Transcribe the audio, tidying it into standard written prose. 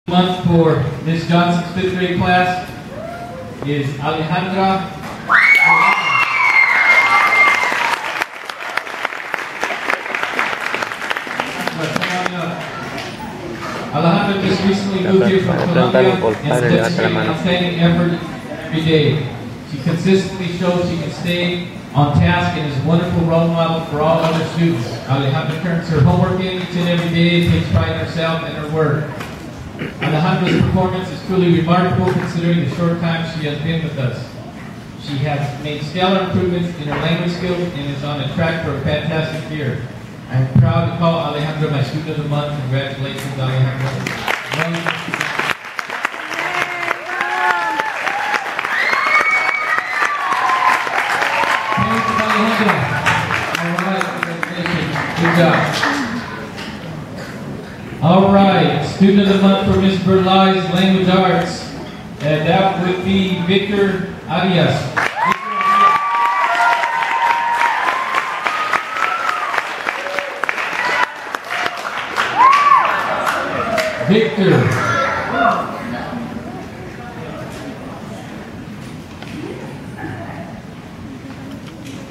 Month for Ms. Johnson's 5th grade class is Alejandra. Alejandra just recently moved here from Colombia and is demonstrating outstanding effort every day. She consistently shows she can stay on task and is a wonderful role model for all other students. Alejandra turns her homework in each and every day and takes pride in herself and her work. Alejandra's performance is truly remarkable considering the short time she has been with us. She has made stellar improvements in her language skills and is on a track for a fantastic year. I am proud to call Alejandra my student of the month. Congratulations, Alejandra. Good job. All right, student of the month for Ms. Berlai's Language Arts, and that would be Victor Arias. Victor.